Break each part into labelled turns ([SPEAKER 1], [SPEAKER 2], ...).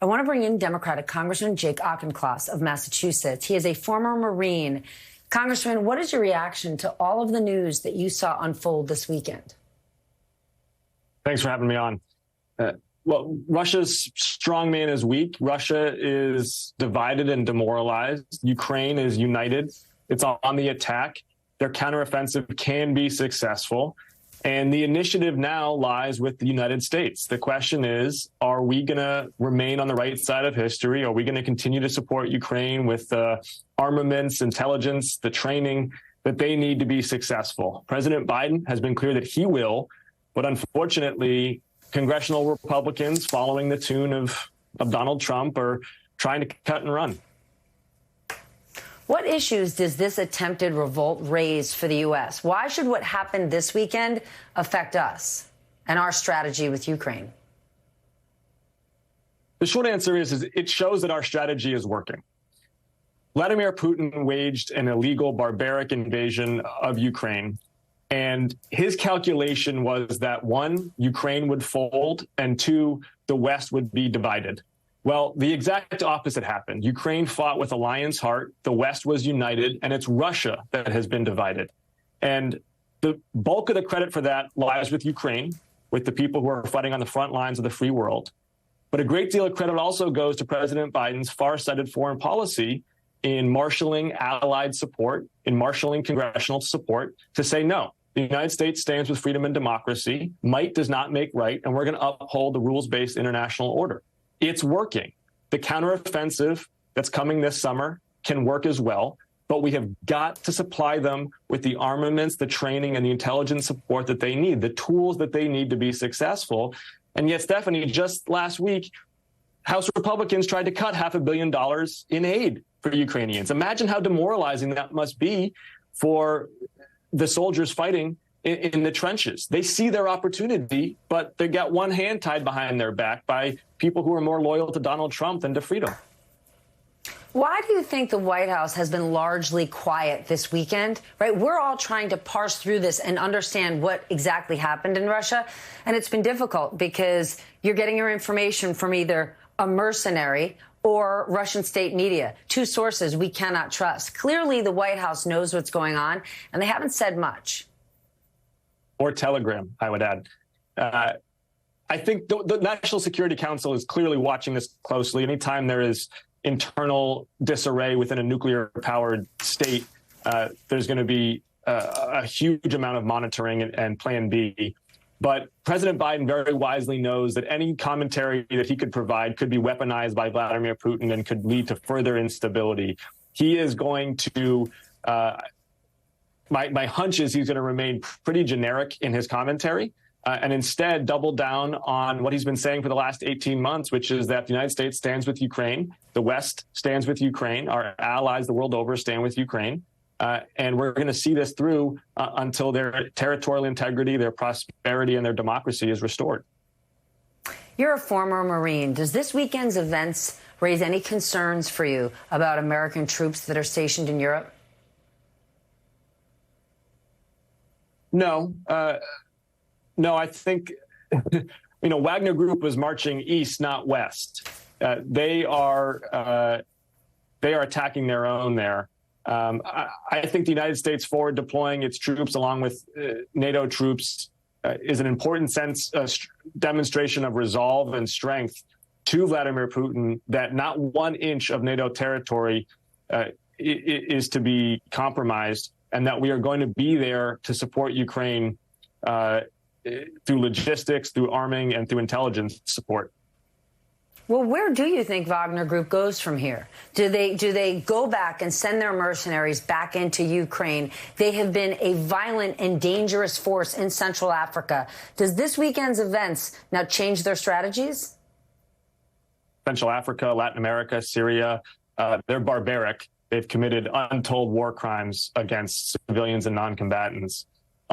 [SPEAKER 1] I want to bring in Democratic Congressman Jake Auchincloss of Massachusetts. He is a former Marine. Congressman, what is your reaction to all of the news that you saw unfold this weekend?
[SPEAKER 2] Thanks for having me on. Well, Russia's strongman is weak. Russia is divided and demoralized. Ukraine is united. It's on the attack. Their counteroffensive can be successful. And the initiative now lies with the United States. The question is, are we going to remain on the right side of history? Are we going to continue to support Ukraine with armaments, intelligence, the training that they need to be successful? President Biden has been clear that he will, but unfortunately, congressional Republicans following the tune of Donald Trump are trying to cut and run.
[SPEAKER 1] What issues does this attempted revolt raise for the U.S.? Why should what happened this weekend affect us and our strategy with Ukraine?
[SPEAKER 2] The short answer is it shows that our strategy is working. Vladimir Putin waged an illegal, barbaric invasion of Ukraine. And his calculation was that, one, Ukraine would fold, and two, the West would be divided. Well, the exact opposite happened. Ukraine fought with a lion's heart. The West was united, and it's Russia that has been divided. And the bulk of the credit for that lies with Ukraine, with the people who are fighting on the front lines of the free world. But a great deal of credit also goes to President Biden's far-sighted foreign policy in marshaling allied support, in marshaling congressional support to say no. The United States stands with freedom and democracy. Might does not make right, and we're going to uphold the rules-based international order. It's working. The counteroffensive that's coming this summer can work as well, but we have got to supply them with the armaments, the training, and the intelligence support that they need, the tools that they need to be successful. And yet, Stephanie, just last week, House Republicans tried to cut $500 million in aid for Ukrainians. Imagine how demoralizing that must be for the soldiers fighting in the trenches. They see their opportunity, but they got one hand tied behind their back by people who are more loyal to Donald Trump than to freedom.
[SPEAKER 1] Why do you think the White House has been largely quiet this weekend? Right? We're all trying to parse through this and understand what exactly happened in Russia. And it's been difficult because you're getting your information from either a mercenary or Russian state media, two sources we cannot trust. Clearly, the White House knows what's going on, and they haven't said much.
[SPEAKER 2] Or Telegram, I would add. I think the National Security Council is clearly watching this closely. Anytime there is internal disarray within a nuclear-powered state, there's going to be a huge amount of monitoring and Plan B. But President Biden very wisely knows that any commentary that he could provide could be weaponized by Vladimir Putin and could lead to further instability. He is going to My hunch is he's going to remain pretty generic in his commentary and instead double down on what he's been saying for the last 18 months, which is that the United States stands with Ukraine, the West stands with Ukraine, our allies the world over stand with Ukraine, and we're going to see this through until their territorial integrity, their prosperity, and their democracy is restored.
[SPEAKER 1] You're a former Marine. Does this weekend's events raise any concerns for you about American troops that are stationed in Europe?
[SPEAKER 2] No, I think, Wagner Group was marching east, not west. They are attacking their own there. I think the United States forward deploying its troops along with NATO troops is an important demonstration of resolve and strength to Vladimir Putin that not 1 inch of NATO territory is to be compromised, and that we are going to be there to support Ukraine through logistics, through arming, and through intelligence support.
[SPEAKER 1] Well, where do you think Wagner Group goes from here? Do they go back and send their mercenaries back into Ukraine? They have been a violent and dangerous force in Central Africa. Does this weekend's events now change their strategies?
[SPEAKER 2] Central Africa, Latin America, Syria, they're barbaric. They've committed untold war crimes against civilians and non-combatants.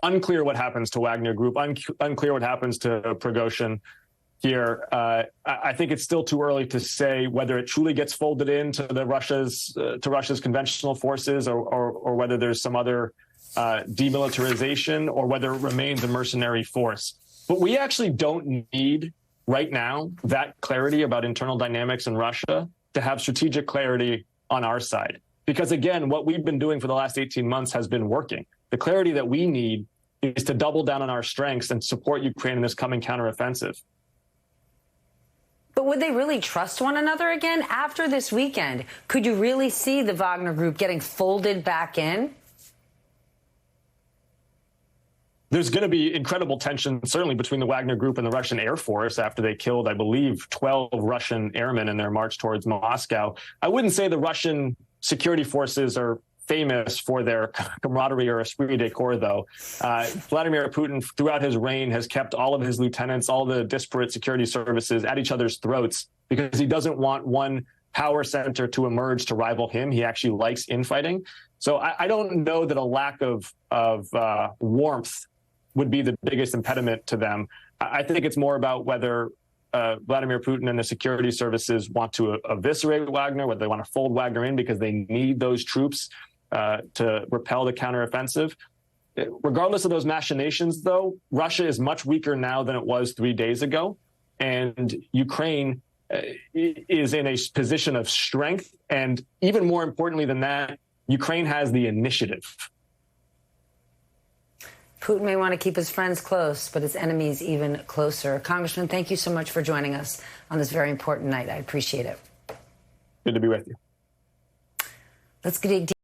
[SPEAKER 2] Unclear what happens to Wagner Group, unclear what happens to Prigozhin here. I think it's still too early to say whether it truly gets folded into Russia's conventional forces or whether there's some other demilitarization or whether it remains a mercenary force. But we actually don't need right now that clarity about internal dynamics in Russia to have strategic clarity on our side. Because again, what we've been doing for the last 18 months has been working. The clarity that we need is to double down on our strengths and support Ukraine in this coming counteroffensive.
[SPEAKER 1] But would they really trust one another again after this weekend? Could you really see the Wagner Group getting folded back in?
[SPEAKER 2] There's going to be incredible tension, certainly between the Wagner Group and the Russian Air Force after they killed, I believe, 12 Russian airmen in their march towards Moscow. I wouldn't say the Russian security forces are famous for their camaraderie or esprit de corps, though. Vladimir Putin, throughout his reign, has kept all of his lieutenants, all the disparate security services at each other's throats because he doesn't want one power center to emerge to rival him. He actually likes infighting. So I don't know that a lack of warmth would be the biggest impediment to them. I think it's more about whether Vladimir Putin and the security services want to eviscerate Wagner, whether they want to fold Wagner in because they need those troops to repel the counteroffensive. Regardless of those machinations, though, Russia is much weaker now than it was 3 days ago. And Ukraine is in a position of strength. And even more importantly than that, Ukraine has the initiative.
[SPEAKER 1] Putin may want to keep his friends close, but his enemies even closer. Congressman, thank you so much for joining us on this very important night. I appreciate it.
[SPEAKER 2] Good to be with you.
[SPEAKER 1] Let's dig